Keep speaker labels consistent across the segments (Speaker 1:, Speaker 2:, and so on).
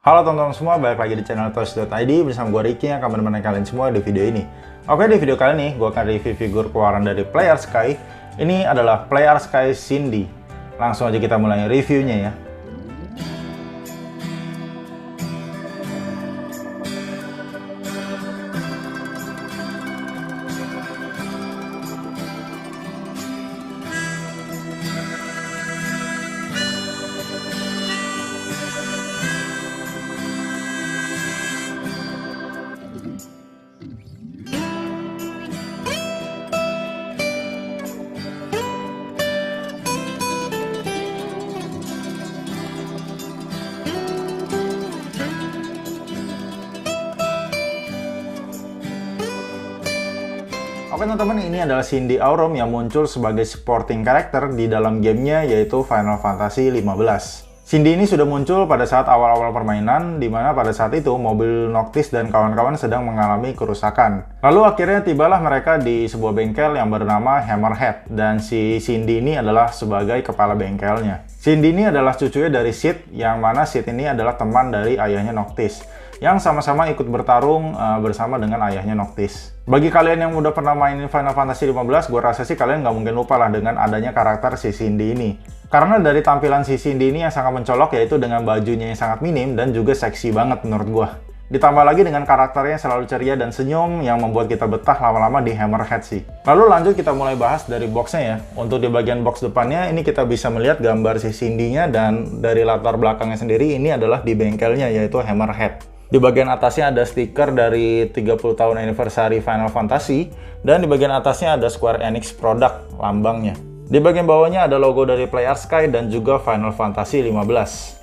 Speaker 1: Halo teman-teman semua, balik lagi di channel Toys.id bersama gue Ricky yang akan menemani kalian semua di video ini. Oke, di video kali ini gue akan review figur keluaran dari Player Sky. Ini adalah Player Sky Cindy. Langsung aja kita mulai reviewnya ya. Oke teman-teman, ini adalah Cindy Aurum yang muncul sebagai supporting character di dalam gamenya yaitu Final Fantasy XV. Cindy ini sudah muncul pada saat awal-awal permainan, di mana pada saat itu mobil Noctis dan kawan-kawan sedang mengalami kerusakan. Lalu akhirnya tibalah mereka di sebuah bengkel yang bernama Hammerhead, dan si Cindy ini adalah sebagai kepala bengkelnya. Cindy ini adalah cucunya dari Sid, yang mana Sid ini adalah teman dari ayahnya Noctis, yang sama-sama ikut bertarung bersama dengan ayahnya Noctis. Bagi kalian yang udah pernah mainin Final Fantasy XV, gue rasa sih kalian nggak mungkin lupa lah dengan adanya karakter si Cindy ini. Karena dari tampilan si Cindy ini yang sangat mencolok, yaitu dengan bajunya yang sangat minim dan juga seksi banget menurut gue. Ditambah lagi dengan karakternya yang selalu ceria dan senyum yang membuat kita betah lama-lama di Hammerhead sih. Lalu lanjut kita mulai bahas dari boxnya ya. Untuk di bagian box depannya ini kita bisa melihat gambar si Cindy-nya, dan dari latar belakangnya sendiri ini adalah di bengkelnya yaitu Hammerhead. Di bagian atasnya ada stiker dari 30 tahun anniversary Final Fantasy, dan di bagian atasnya ada Square Enix produk lambangnya. Di bagian bawahnya ada logo dari Player Sky dan juga Final Fantasy XV.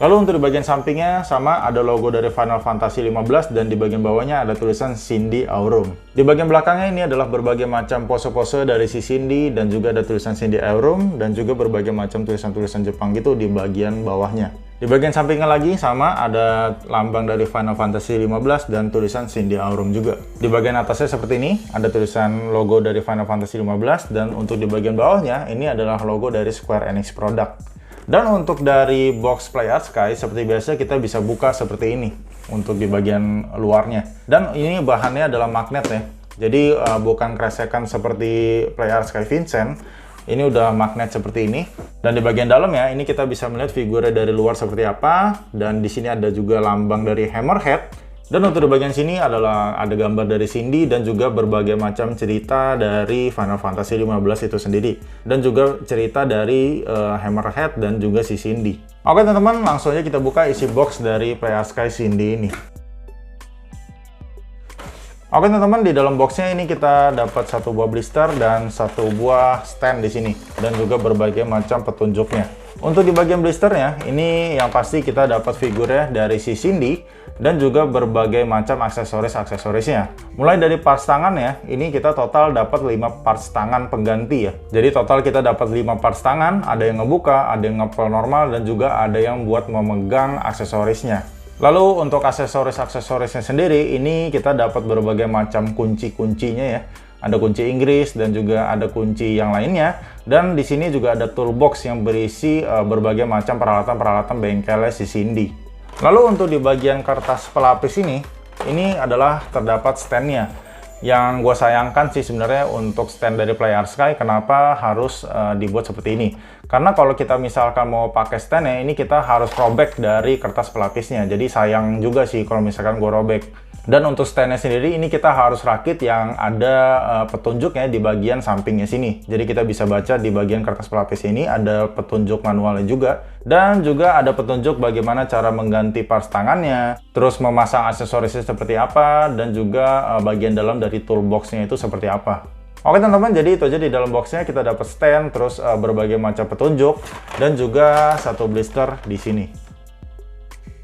Speaker 1: Lalu untuk di bagian sampingnya sama ada logo dari Final Fantasy XV, dan di bagian bawahnya ada tulisan Cindy Aurum. Di bagian belakangnya ini adalah berbagai macam pose-pose dari si Cindy, dan juga ada tulisan Cindy Aurum, dan juga berbagai macam tulisan-tulisan Jepang gitu di bagian bawahnya. Di bagian sampingnya lagi sama ada lambang dari Final Fantasy XV dan tulisan Cindy Aurum juga. Di bagian atasnya seperti ini ada tulisan logo dari Final Fantasy XV, dan untuk di bagian bawahnya ini adalah logo dari Square Enix product. Dan untuk dari box Player Sky seperti biasa kita bisa buka seperti ini untuk di bagian luarnya. Dan ini bahannya adalah magnet ya. Jadi bukan kresekan seperti Player Sky Vincent. Ini udah magnet seperti ini, dan di bagian dalam ya ini kita bisa melihat figurnya dari luar seperti apa, dan di sini ada juga lambang dari Hammerhead, dan untuk di bagian sini adalah ada gambar dari Cindy dan juga berbagai macam cerita dari Final Fantasy XV itu sendiri, dan juga cerita dari Hammerhead dan juga si Cindy. Oke teman-teman, langsung aja kita buka isi box dari Player Sky Cindy ini. Oke teman-teman, di dalam boxnya ini kita dapat satu buah blister dan satu buah stand di sini, dan juga berbagai macam petunjuknya. Untuk di bagian blisternya, ini yang pasti kita dapat figurnya dari si Cindy dan juga berbagai macam aksesorisnya. Mulai dari parts tangan ya, ini kita total dapat 5 parts tangan pengganti ya. Jadi total kita dapat 5 parts tangan, ada yang ngebuka, ada yang ngepel normal, dan juga ada yang buat memegang aksesorisnya. Lalu untuk aksesorisnya sendiri, ini kita dapat berbagai macam kunci-kuncinya ya. Ada kunci Inggris dan juga ada kunci yang lainnya. Dan di sini juga ada toolbox yang berisi berbagai macam peralatan-peralatan bengkelnya si Cindy. Lalu untuk di bagian kertas pelapis ini adalah terdapat standnya. Yang gue sayangkan sih sebenarnya untuk stand dari Player Sky, kenapa harus dibuat seperti ini. Karena kalau kita misalkan mau pakai standnya, ini kita harus robek dari kertas pelapisnya. Jadi sayang juga sih kalau misalkan gue robek. Dan untuk standnya sendiri, ini kita harus rakit yang ada petunjuknya di bagian sampingnya sini. Jadi kita bisa baca di bagian kertas pelapis ini ada petunjuk manualnya juga. Dan juga ada petunjuk bagaimana cara mengganti parts tangannya, terus memasang aksesorisnya seperti apa, dan juga bagian dalam dari toolboxnya itu seperti apa. Oke teman-teman, jadi itu aja di dalam boxnya. Kita dapat stand, terus berbagai macam petunjuk, dan juga satu blister di sini.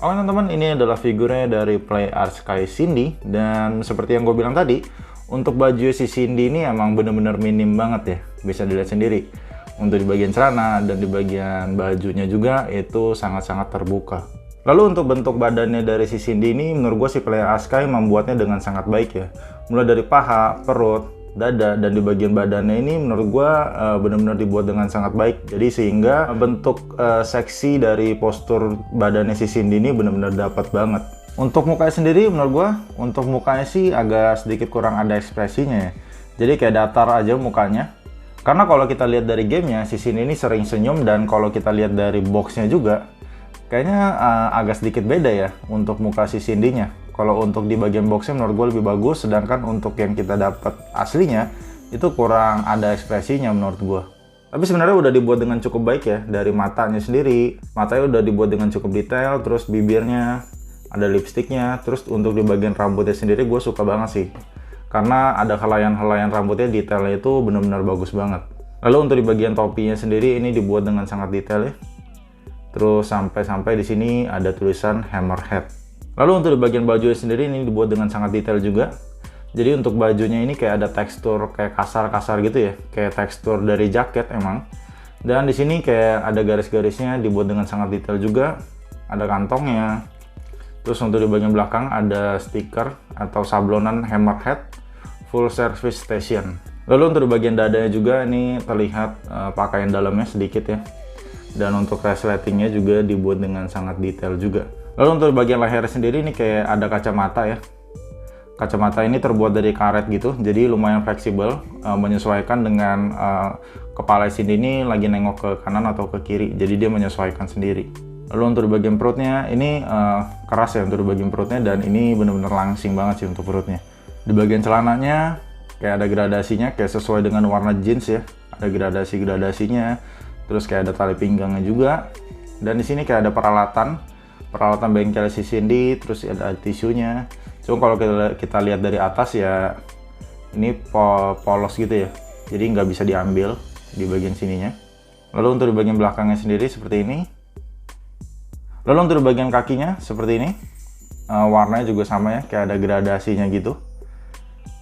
Speaker 1: Oke teman-teman, ini adalah figurnya dari Player Sky Cindy, dan seperti yang gue bilang tadi, untuk baju si Cindy ini emang bener-bener minim banget ya, bisa dilihat sendiri. Untuk di bagian celana dan di bagian bajunya juga itu sangat-sangat terbuka. Lalu untuk bentuk badannya dari si Cindy ini, menurut gue si Player Sky membuatnya dengan sangat baik ya. Mulai dari paha, perut, dada, dan di bagian badannya ini menurut gua benar-benar dibuat dengan sangat baik. Jadi sehingga bentuk seksi dari postur badannya si Cindy ini benar-benar dapat banget. Untuk mukanya sendiri menurut gua, untuk mukanya sih agak sedikit kurang ada ekspresinya ya. Jadi kayak datar aja mukanya. Karena kalau kita lihat dari gamenya, si Cindy ini sering senyum, dan kalau kita lihat dari boxnya juga, kayaknya agak sedikit beda ya untuk muka si Cindy-nya. Kalau untuk di bagian boxnya menurut gue lebih bagus, sedangkan untuk yang kita dapat aslinya itu kurang ada ekspresinya menurut gue. Tapi sebenarnya udah dibuat dengan cukup baik ya, dari matanya sendiri. Matanya udah dibuat dengan cukup detail, terus bibirnya, ada lipstiknya, terus untuk di bagian rambutnya sendiri gue suka banget sih. Karena ada helaian-helaian rambutnya, detailnya itu benar-benar bagus banget. Lalu untuk di bagian topinya sendiri ini dibuat dengan sangat detail ya. Terus sampai-sampai di sini ada tulisan Hammerhead. Lalu untuk di bagian bajunya sendiri ini dibuat dengan sangat detail juga. Jadi untuk bajunya ini kayak ada tekstur kayak kasar-kasar gitu ya, kayak tekstur dari jaket emang. Dan di sini kayak ada garis-garisnya dibuat dengan sangat detail juga. Ada kantongnya. Terus untuk di bagian belakang ada stiker atau sablonan Hammerhead Full Service Station. Lalu untuk di bagian dadanya juga ini terlihat pakaian dalamnya sedikit ya. Dan untuk resletingnya juga dibuat dengan sangat detail juga. Lalu untuk di bagian leher sendiri ini kayak ada kacamata ya. Kacamata ini terbuat dari karet gitu, jadi lumayan fleksibel, menyesuaikan dengan kepala Cindy ini lagi nengok ke kanan atau ke kiri, jadi dia menyesuaikan sendiri. Lalu untuk di bagian perutnya ini keras ya untuk di bagian perutnya, dan ini benar-benar langsing banget sih untuk perutnya. Di bagian celananya kayak ada gradasinya, kayak sesuai dengan warna jeans ya, ada gradasi-gradasinya. Terus kayak ada tali pinggangnya juga, dan di sini kayak ada peralatan bengkel si Cindy, terus ada tisunya. Cuma kalau kita lihat dari atas ya ini polos gitu ya, jadi nggak bisa diambil di bagian sininya. Lalu untuk di bagian belakangnya sendiri seperti ini. Lalu untuk di bagian kakinya seperti ini, warnanya juga sama ya, kayak ada gradasinya gitu.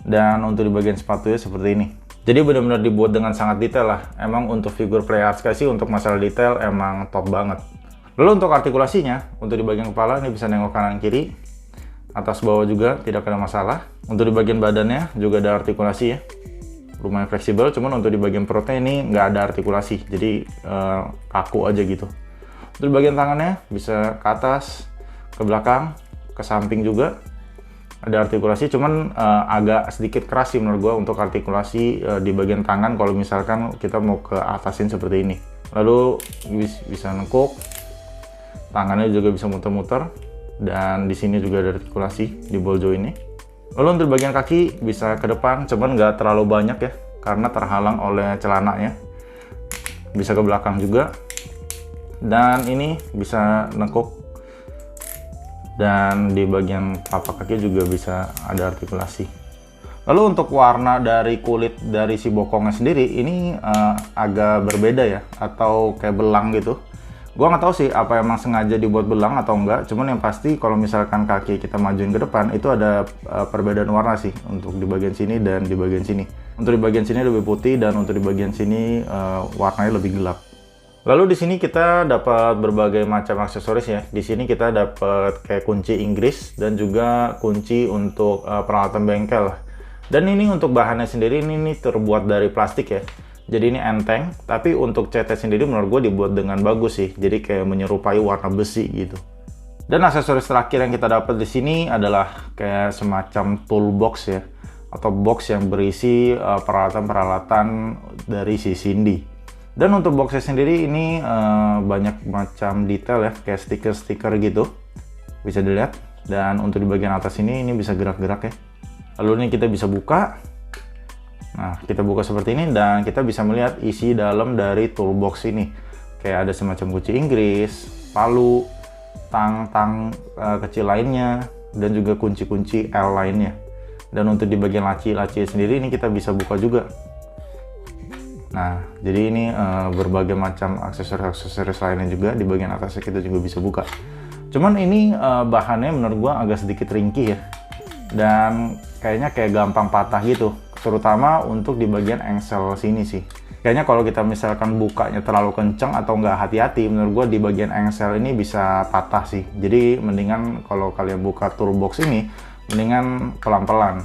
Speaker 1: Dan untuk di bagian sepatunya seperti ini. Jadi benar-benar dibuat dengan sangat detail lah. Emang untuk figur Play Arts sih untuk masalah detail emang top banget. Lalu untuk artikulasinya, untuk di bagian kepala ini bisa nengok kanan kiri, atas bawah juga tidak ada masalah. Untuk di bagian badannya juga ada artikulasi ya, lumayan fleksibel. Cuman untuk di bagian perutnya ini nggak ada artikulasi, jadi kaku aja gitu. Untuk di bagian tangannya bisa ke atas, ke belakang, ke samping juga ada artikulasi. Cuman agak sedikit keras sih menurut gua untuk artikulasi di bagian tangan kalau misalkan kita mau ke atasin seperti ini. Lalu bisa nengkuk, tangannya juga bisa muter-muter, dan di sini juga ada artikulasi di ball joint ini. Lalu untuk bagian kaki bisa ke depan, cuman nggak terlalu banyak ya, karena terhalang oleh celananya. Bisa ke belakang juga, dan ini bisa nengkuk, dan di bagian tapak kaki juga bisa ada artikulasi. Lalu untuk warna dari kulit dari si bokongnya sendiri ini agak berbeda ya, atau kayak belang gitu. Gua nggak tahu sih apa emang sengaja dibuat belang atau enggak, cuman yang pasti kalau misalkan kaki kita majuin ke depan itu ada perbedaan warna sih untuk di bagian sini dan di bagian sini. Untuk di bagian sini lebih putih, dan untuk di bagian sini warnanya lebih gelap. Lalu di sini kita dapat berbagai macam aksesoris ya. Di sini kita dapat kayak kunci Inggris dan juga kunci untuk peralatan bengkel. Dan ini untuk bahannya sendiri ini terbuat dari plastik ya. Jadi ini enteng, tapi untuk catnya sendiri menurut gue dibuat dengan bagus sih. Jadi kayak menyerupai warna besi gitu. Dan aksesoris terakhir yang kita dapat di sini adalah kayak semacam toolbox ya, atau box yang berisi peralatan-peralatan dari si Cindy. Dan untuk boxnya sendiri ini banyak macam detail ya, kayak stiker-stiker gitu, bisa dilihat. Dan untuk di bagian atas ini bisa gerak-gerak ya. Lalu ini kita bisa buka. Nah, kita buka seperti ini dan kita bisa melihat isi dalam dari toolbox ini. Kayak ada semacam kunci Inggris, palu, tang kecil lainnya, dan juga kunci-kunci L lainnya. Dan untuk di bagian laci-laci sendiri ini kita bisa buka juga. Nah, jadi ini berbagai macam aksesoris lainnya juga di bagian atasnya kita juga bisa buka. Cuman ini bahannya menurut gua agak sedikit ringkih ya. Dan kayaknya kayak gampang patah gitu, terutama untuk di bagian engsel sini sih. Kayaknya kalau kita misalkan bukanya terlalu kenceng atau nggak hati-hati, menurut gue di bagian engsel ini bisa patah sih. Jadi mendingan kalau kalian buka toolbox ini, mendingan pelan-pelan.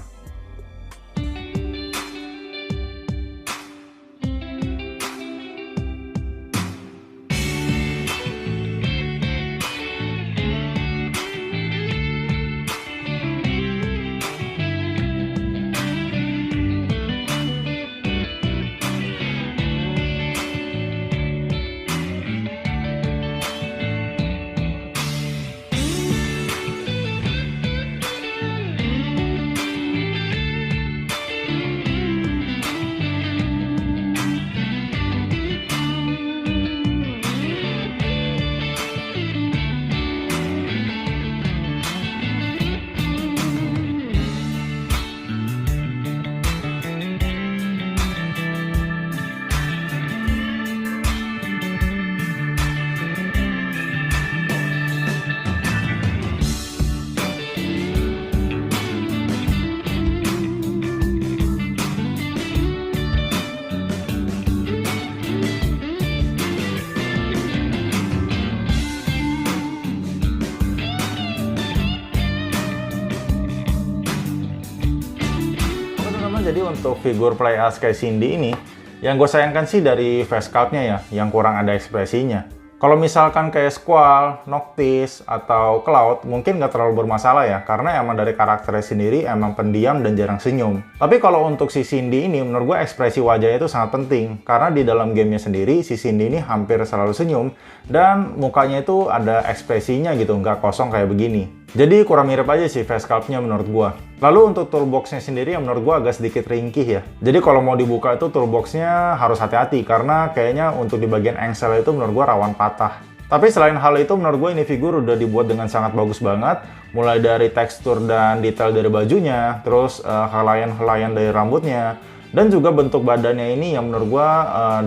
Speaker 1: jadi untuk figur play as kayak Cindy ini, yang gue sayangkan sih dari face sculpt-nya ya, yang kurang ada ekspresinya. Kalau misalkan kayak Squall, Noctis, atau Cloud, mungkin nggak terlalu bermasalah ya, karena emang dari karakternya sendiri emang pendiam dan jarang senyum. Tapi kalau untuk si Cindy ini, menurut gue ekspresi wajahnya itu sangat penting, karena di dalam gamenya sendiri, si Cindy ini hampir selalu senyum, dan mukanya itu ada ekspresinya gitu, nggak kosong kayak begini. Jadi kurang mirip aja sih face sculpt-nya menurut gua. Lalu untuk toolbox-nya sendiri yang menurut gua agak sedikit ringkih ya. Jadi kalau mau dibuka itu toolbox-nya harus hati-hati karena kayaknya untuk di bagian engsel itu menurut gua rawan patah. Tapi selain hal itu menurut gua ini figur udah dibuat dengan sangat bagus banget. Mulai dari tekstur dan detail dari bajunya, terus helaian-helaian dari rambutnya, dan juga bentuk badannya ini yang menurut gua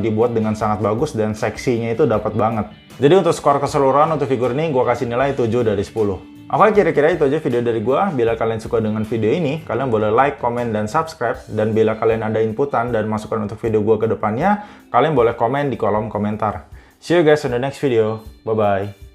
Speaker 1: dibuat dengan sangat bagus dan seksinya itu dapat banget. Jadi untuk skor keseluruhan untuk figur ini gua kasih nilai 7 dari 10. Oke, kira-kira itu aja video dari gua. Bila kalian suka dengan video ini, kalian boleh like, komen, dan subscribe. Dan bila kalian ada inputan dan masukan untuk video gua ke depannya, kalian boleh komen di kolom komentar. See you guys on the next video. Bye-bye.